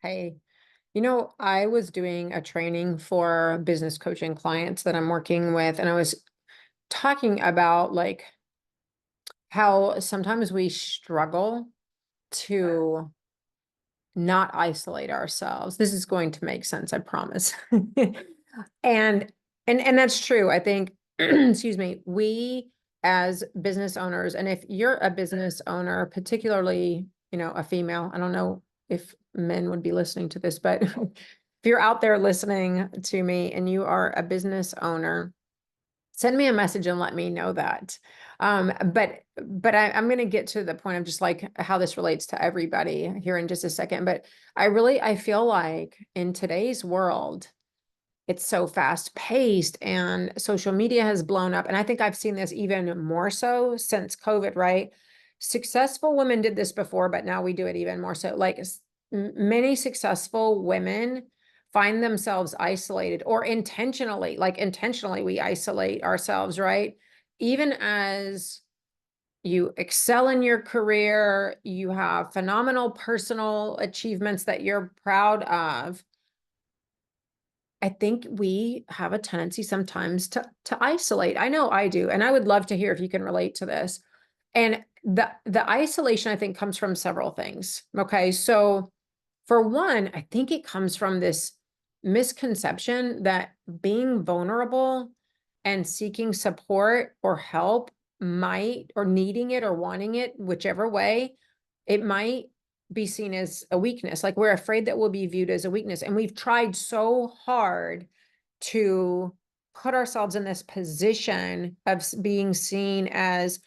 Hey, I was doing a training for business coaching clients that I'm working with, and I was talking about like how sometimes we struggle to not isolate ourselves. This is going to make sense, I promise. And and that's true. I think, excuse me, we as business owners, and if you're a business owner, particularly, a female, I don't know if men would be listening to this, but if you're out there listening to me and you are a business owner, send me a message and let me know that. I'm going to get to the point of just like how this relates to everybody here in just a second. But I feel like in today's world, it's so fast paced and social media has blown up. And I think I've seen this even more so since COVID, right? Successful women did this before, but now we do it even more so. Like many successful women find themselves isolated or intentionally we isolate ourselves, right? Even as you excel in your career, you have phenomenal personal achievements that you're proud of. I think we have a tendency sometimes to isolate. I know I do, and I would love to hear if you can relate to this. And the isolation, I think, comes from several things. Okay, so for one, I think it comes from this misconception that being vulnerable and seeking support or help might, or needing it or wanting it, whichever way, it might be seen as a weakness. Like we're afraid that we'll be viewed as a weakness. And we've tried so hard to put ourselves in this position of being seen as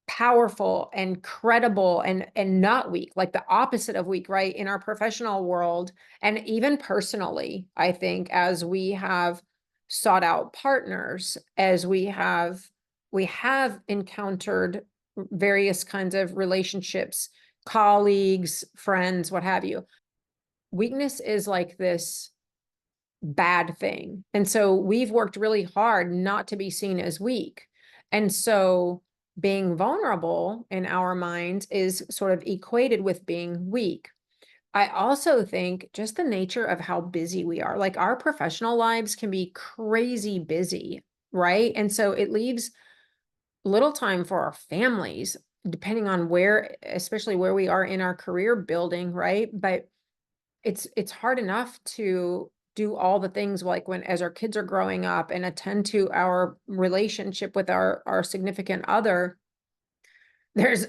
powerful and credible and not weak, like the opposite of weak, right? In our professional world and even personally, I think as we have sought out partners, as we have encountered various kinds of relationships, colleagues, friends, what have you. Weakness is like this bad thing. And so we've worked really hard not to be seen as weak. And so being vulnerable in our minds is sort of equated with being weak. I also think just the nature of how busy we are, like our professional lives can be crazy busy, right? And so it leaves little time for our families, depending on where, especially where we are in our career building, right? But it's hard enough to do all the things like when as our kids are growing up and attend to our relationship with our significant other. There's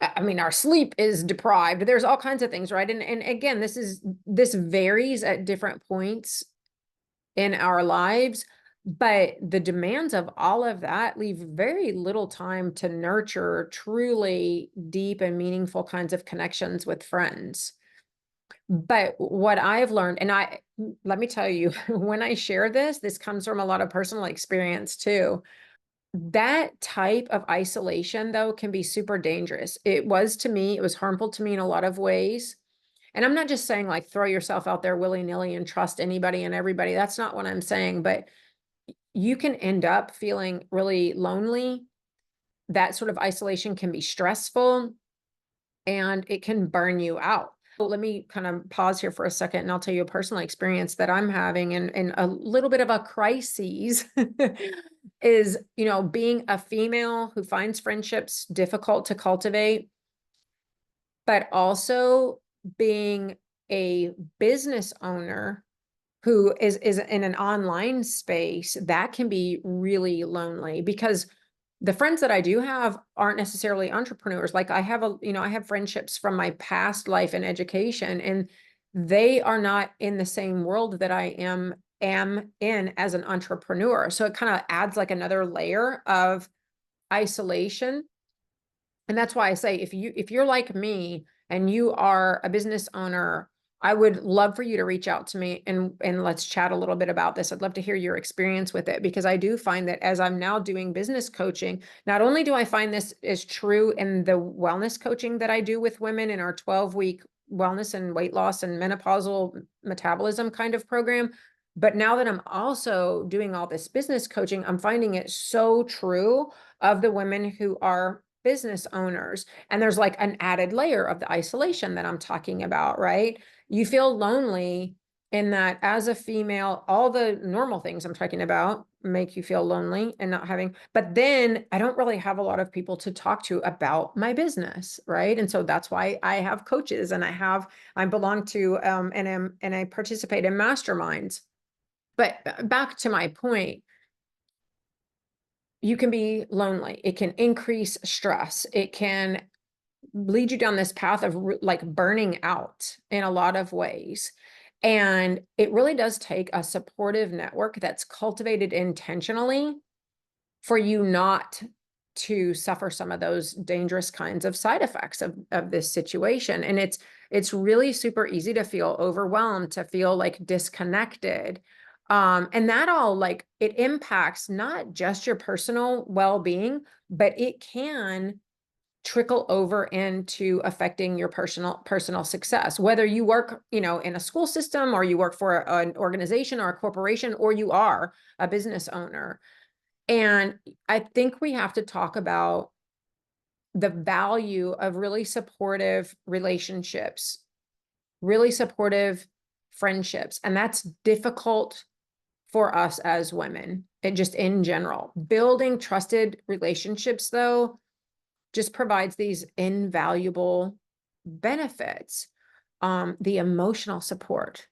I mean, our sleep is deprived. There's all kinds of things, right? And again, this varies at different points in our lives, but the demands of all of that leave very little time to nurture truly deep and meaningful kinds of connections with friends. But what I've learned, and let me tell you, when I share this comes from a lot of personal experience too. That type of isolation, though, can be super dangerous. It was to me, it was harmful to me in a lot of ways. And I'm not just saying like throw yourself out there willy-nilly and trust anybody and everybody. That's not what I'm saying. But you can end up feeling really lonely. That sort of isolation can be stressful and it can burn you out. Well, let me kind of pause here for a second and I'll tell you a personal experience that I'm having and a little bit of a crisis is, being a female who finds friendships difficult to cultivate, but also being a business owner who is in an online space that can be really lonely because the friends that I do have aren't necessarily entrepreneurs. Like I have friendships from my past life and education, and they are not in the same world that I am in as an entrepreneur. So it kind of adds like another layer of isolation. And that's why I say if you're like me and you are a business owner, I would love for you to reach out to me and let's chat a little bit about this. I'd love to hear your experience with it because I do find that as I'm now doing business coaching, not only do I find this is true in the wellness coaching that I do with women in our 12-week wellness and weight loss and menopausal metabolism kind of program, but now that I'm also doing all this business coaching, I'm finding it so true of the women who are business owners. And there's like an added layer of the isolation that I'm talking about, right? You feel lonely in that as a female, all the normal things I'm talking about make you feel lonely and not having, but then I don't really have a lot of people to talk to about my business, right? And so that's why I have coaches and I belong to and I participate in masterminds. But back to my point, you can be lonely. It can increase stress. It can lead you down this path of like burning out in a lot of ways. And it really does take a supportive network that's cultivated intentionally for you not to suffer some of those dangerous kinds of side effects of this situation. And it's really super easy to feel overwhelmed, to feel like disconnected. And that all like it impacts not just your personal well-being, but it can trickle over into affecting your personal success, whether you work, in a school system, or you work for an organization or a corporation, or you are a business owner. And I think we have to talk about the value of really supportive relationships, really supportive friendships. And that's difficult for us as women, and just in general. Building trusted relationships, though, just provides these invaluable benefits. The emotional support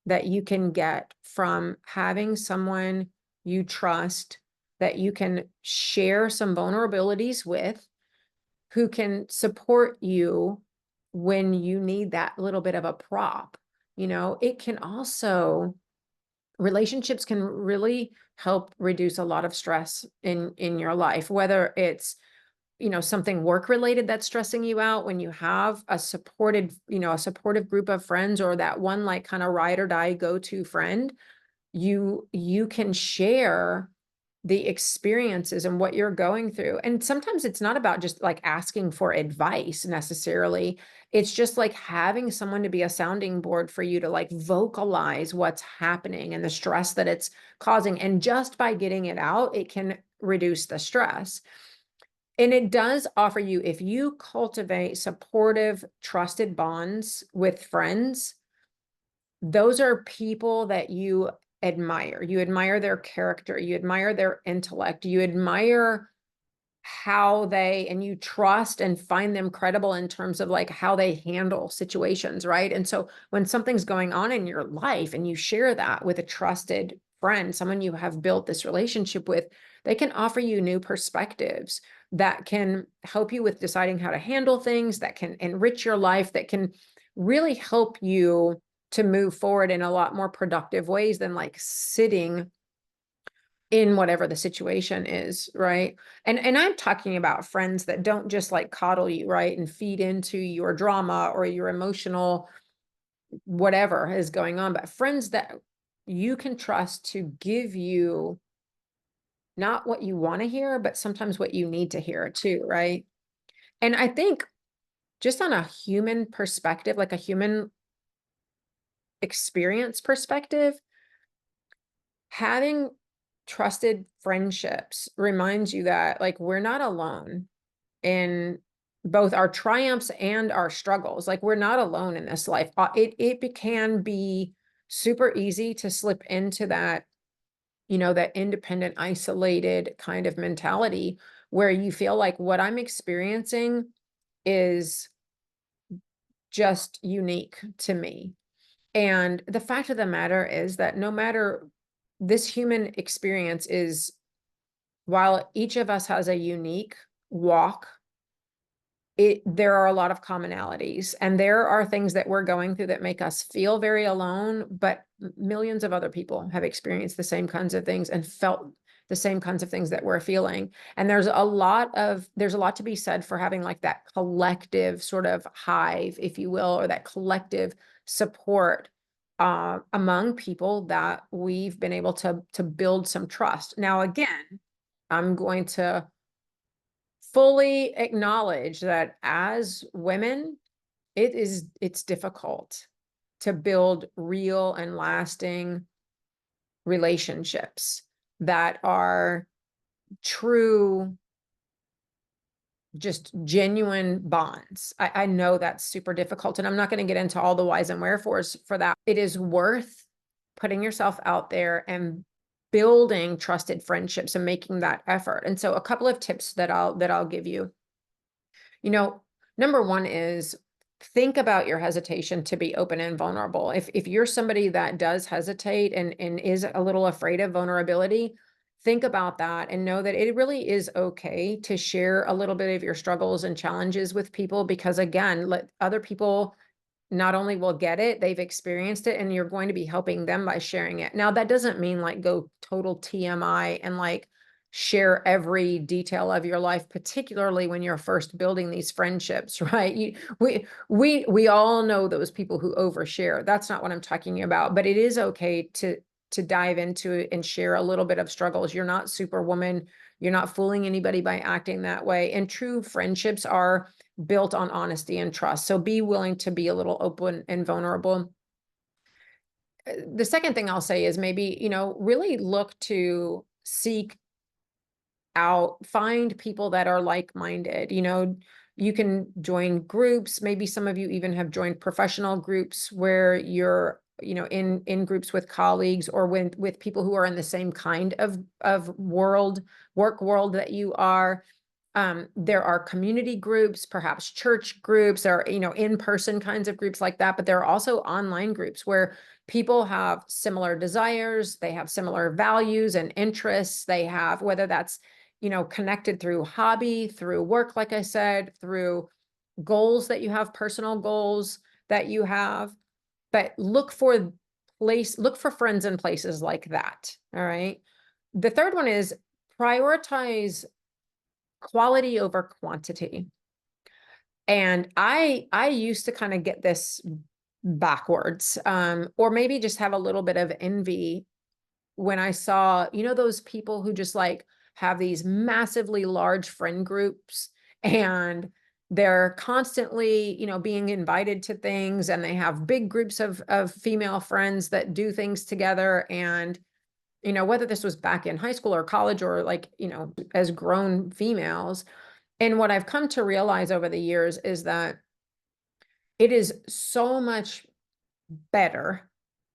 that you can get from having someone you trust, that you can share some vulnerabilities with, who can support you when you need that little bit of a prop. It can also, relationships can really help reduce a lot of stress in your life, whether it's something work related that's stressing you out. When you have a supportive group of friends, or that one like kind of ride or die go-to friend, you can share the experiences and what you're going through. And sometimes it's not about just like asking for advice necessarily. It's just like having someone to be a sounding board for you to like vocalize what's happening and the stress that it's causing. And just by getting it out, it can reduce the stress. And it does offer you, if you cultivate supportive, trusted bonds with friends, those are people that you admire. You admire their character, you admire their intellect, you admire and you trust and find them credible in terms of like how they handle situations, right? And so when something's going on in your life and you share that with a trusted friend, someone you have built this relationship with, they can offer you new perspectives that can help you with deciding how to handle things, that can enrich your life, that can really help you to move forward in a lot more productive ways than like sitting in whatever the situation is, right? And I'm talking about friends that don't just like coddle you, right, and feed into your drama or your emotional whatever is going on, but friends that you can trust to give you not what you want to hear, but sometimes what you need to hear too, right? And I think just on a human perspective, like a human experience perspective, having trusted friendships reminds you that like we're not alone in both our triumphs and our struggles. Like we're not alone in this life. It can be super easy to slip into that, that independent, isolated kind of mentality where you feel like what I'm experiencing is just unique to me. And the fact of the matter is that no matter, this human experience is, while each of us has a unique walk, there are a lot of commonalities, and there are things that we're going through that make us feel very alone, but millions of other people have experienced the same kinds of things and felt the same kinds of things that we're feeling. And there's a lot to be said for having like that collective sort of hive, if you will, or that collective support among people that we've been able to build some trust. Now, again, I'm going to fully acknowledge that as women, it's difficult to build real and lasting relationships that are true just genuine bonds. I know that's super difficult, and I'm not going to get into all the whys and wherefores for that. It is worth putting yourself out there and building trusted friendships and making that effort. And so a couple of tips that I'll give you. Number one is think about your hesitation to be open and vulnerable. If you're somebody that does hesitate and is a little afraid of vulnerability, think about that and know that it really is okay to share a little bit of your struggles and challenges with people, because again, let other people not only will get it, they've experienced it, and you're going to be helping them by sharing it. Now, that doesn't mean like go total TMI and like share every detail of your life, particularly when you're first building these friendships, right? We all know those people who overshare. That's not what I'm talking about, but it is okay to dive into it and share a little bit of struggles. You're not superwoman. You're not fooling anybody by acting that way. And true friendships are built on honesty and trust. So be willing to be a little open and vulnerable. The second thing I'll say is maybe, really look to seek out, find people that are like-minded. You can join groups. Maybe some of you even have joined professional groups where you're, in groups with colleagues or with people who are in the same kind of work world that you are. There are community groups, perhaps church groups, or, in-person kinds of groups like that. But there are also online groups where people have similar desires, they have similar values and interests. They have, whether that's, connected through hobby, through work, like I said, through goals that you have, personal goals that you have. But look for friends in places like that. All right. The third one is prioritize quality over quantity. And I used to kind of get this backwards, or maybe just have a little bit of envy when I saw, those people who just like have these massively large friend groups, and they're constantly, being invited to things, and they have big groups of female friends that do things together. And, whether this was back in high school or college or like, as grown females. And what I've come to realize over the years is that it is so much better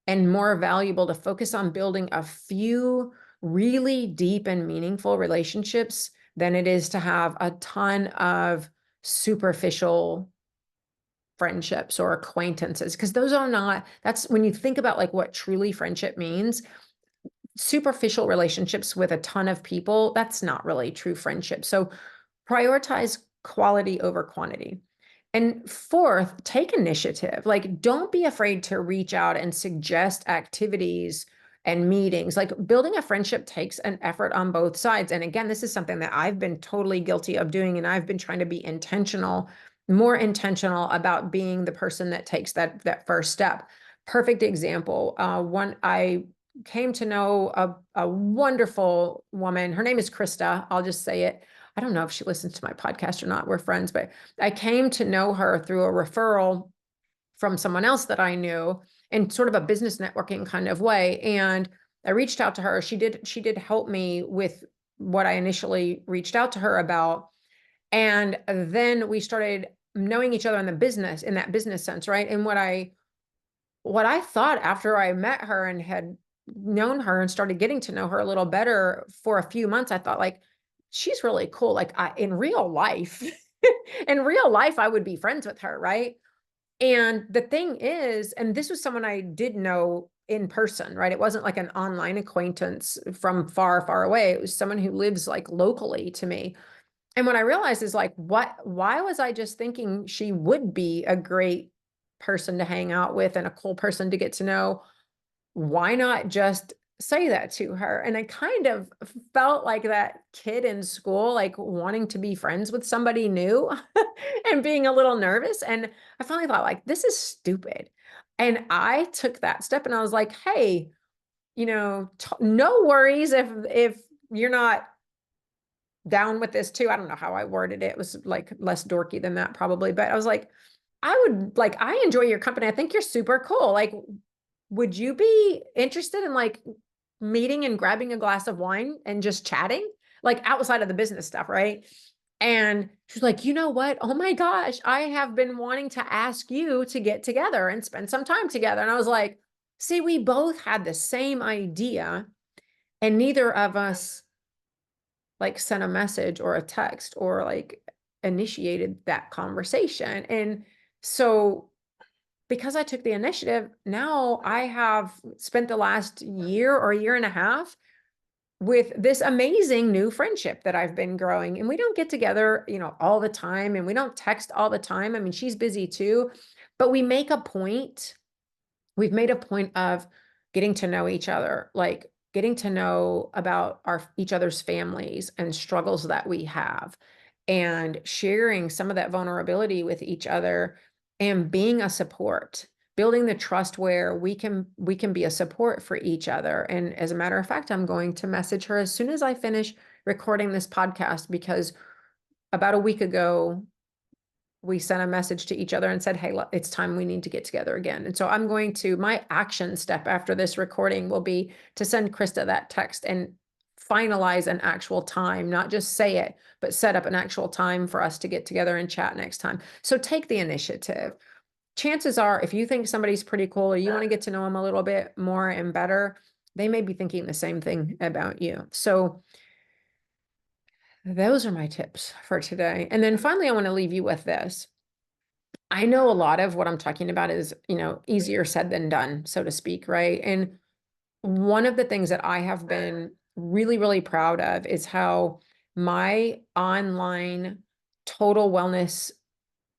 and more valuable to focus on building a few really deep and meaningful relationships than it is to have a ton of superficial friendships or acquaintances. Because that's when you think about like what truly friendship means. Superficial relationships with a ton of people, that's not really true friendship. So prioritize quality over quantity. And fourth, take initiative. Like, don't be afraid to reach out and suggest activities and meetings. Like, building a friendship takes an effort on both sides. And again, this is something that I've been totally guilty of doing. And I've been trying to be more intentional about being the person that takes that first step. Perfect example. I came to know a wonderful woman. Her name is Krista. I'll just say it. I don't know if she listens to my podcast or not. We're friends, but I came to know her through a referral from someone else that I knew in sort of a business networking kind of way. And I reached out to her. She did help me with what I initially reached out to her about. And then we started knowing each other in that business sense, right? And what I thought after I met her and had known her and started getting to know her a little better for a few months, I thought like, she's really cool. Like in real life, I would be friends with her. Right. And the thing is, and this was someone I did know in person, right? It wasn't like an online acquaintance from far, far away. It was someone who lives like locally to me. And what I realized is like, why was I just thinking she would be a great person to hang out with and a cool person to get to know? Why not just say that to her? And I kind of felt like that kid in school, like wanting to be friends with somebody new and being a little nervous. And I finally thought like, this is stupid. And I took that step and I was like, hey, no worries if you're not down with this too. I don't know how I worded it. It was like less dorky than that probably, but I was like, I enjoy your company. I think you're super cool. Like, would you be interested in like meeting and grabbing a glass of wine and just chatting, like outside of the business stuff, right? And she's like, you know what? Oh my gosh, I have been wanting to ask you to get together and spend some time together. And I was like, see, we both had the same idea, and neither of us like sent a message or a text or like initiated that conversation. And so because I took the initiative, now I have spent the last year or year and a half with this amazing new friendship that I've been growing. And we don't get together, all the time, and we don't text all the time. I mean, she's busy too, but we've made a point of getting to know each other, like getting to know about each other's families and struggles that we have, and sharing some of that vulnerability with each other, and being a support, building the trust where we can be a support for each other. And as a matter of fact, I'm going to message her as soon as I finish recording this podcast, because about a week ago we sent a message to each other and said, hey, it's time we need to get together again. And so my action step after this recording will be to send Krista that text and finalize an actual time, not just say it, but set up an actual time for us to get together and chat next time. So take the initiative. Chances are, if you think somebody's pretty cool, or you want to get to know them a little bit more and better, they may be thinking the same thing about you. So those are my tips for today. And then finally, I want to leave you with this. I know a lot of what I'm talking about is, easier said than done, so to speak, right? And one of the things that I have been really, really proud of is how my online total wellness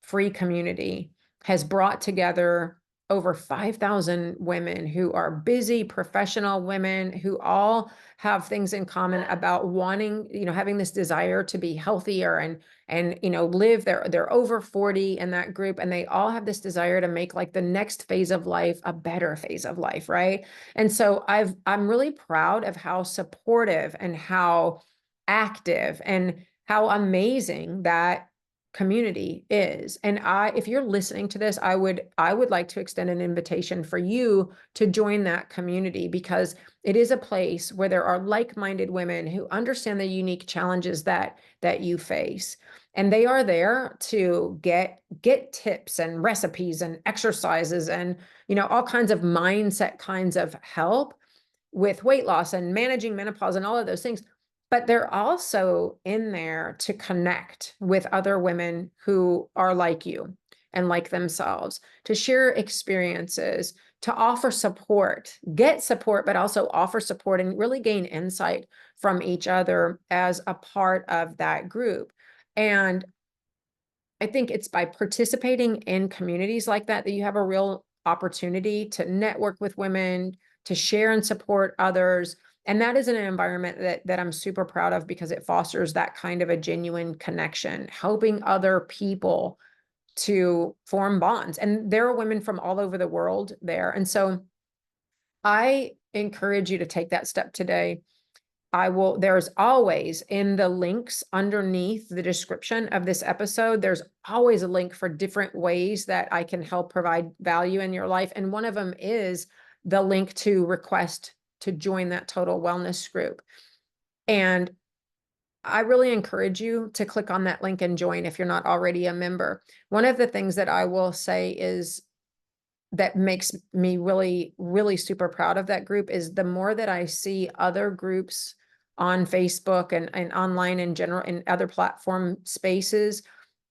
free community has brought together over 5,000 women who are busy professional women who all have things in common about wanting, having this desire to be healthier and live. They're over 40 in that group, and they all have this desire to make like the next phase of life a better phase of life, right? And so I'm really proud of how supportive and how active and how amazing that community is. And if you're listening to this, I would like to extend an invitation for you to join that community, because it is a place where there are like-minded women who understand the unique challenges that you face. And they are there to get tips and recipes and exercises and, all kinds of mindset kinds of help with weight loss and managing menopause and all of those things. But they're also in there to connect with other women who are like you and like themselves, to share experiences, to offer support, get support, but also offer support and really gain insight from each other as a part of that group. And I think it's by participating in communities like that that you have a real opportunity to network with women, to share and support others. And that is an environment that I'm super proud of, because it fosters that kind of a genuine connection, helping other people to form bonds. And there are women from all over the world there. And so I encourage you to take that step today. There's always in the links underneath the description of this episode, there's always a link for different ways that I can help provide value in your life. And one of them is the link to request to join that total wellness group. And I really encourage you to click on that link and join if you're not already a member. One of the things that I will say is that makes me really, really super proud of that group is the more that I see other groups on Facebook and online in general, in other platform spaces,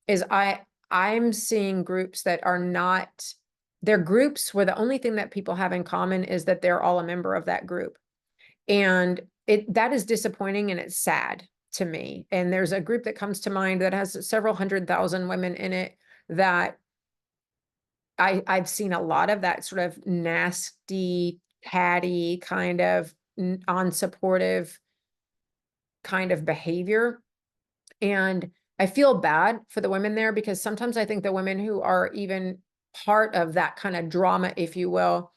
is I'm seeing groups that are not, they're groups where the only thing that people have in common is that they're all a member of that group. And that is disappointing, and it's sad to me. And there's a group that comes to mind that has several 100,000 women in it that I've seen a lot of that sort of nasty, catty kind of unsupportive kind of behavior. And I feel bad for the women there, because sometimes I think the women who are even part of that kind of drama, if you will,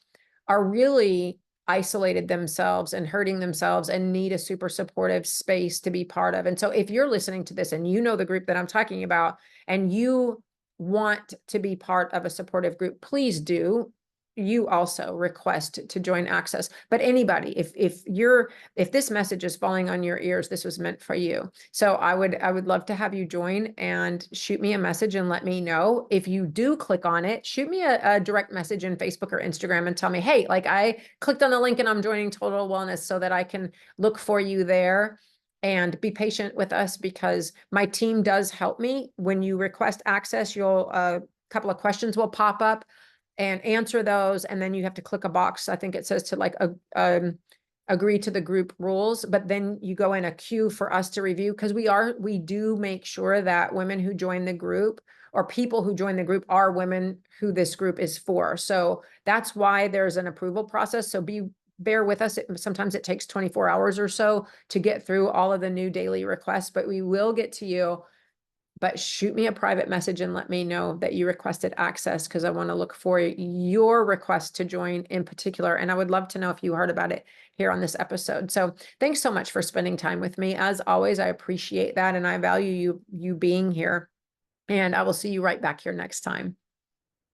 are really isolated themselves and hurting themselves and need a super supportive space to be part of. And so if you're listening to this and you know the group that I'm talking about and you want to be part of a supportive group, please do. you also request to join Access. But anybody, if this message is falling on your ears, this was meant for you. So I would love to have you join, and shoot me a message and let me know. If you do click on it, shoot me a direct message in Facebook or Instagram and tell me, hey, like I clicked on the link and I'm joining Total Wellness, so that I can look for you there. And be patient with us, because my team does help me. When you request access, you'll a couple of questions will pop up, and answer those. And then you have to click a box. I think it says to like agree to the group rules, but then you go in a queue for us to review, because we do make sure that women who join the group, or people who join the group, are women who this group is for. So that's why there's an approval process. So bear with us. Sometimes it takes 24 hours or so to get through all of the new daily requests, but we will get to you. But shoot me a private message and let me know that you requested access, because I want to look for your request to join in particular. And I would love to know if you heard about it here on this episode. So thanks so much for spending time with me. As always, I appreciate that, and I value you being here. And I will see you right back here next time.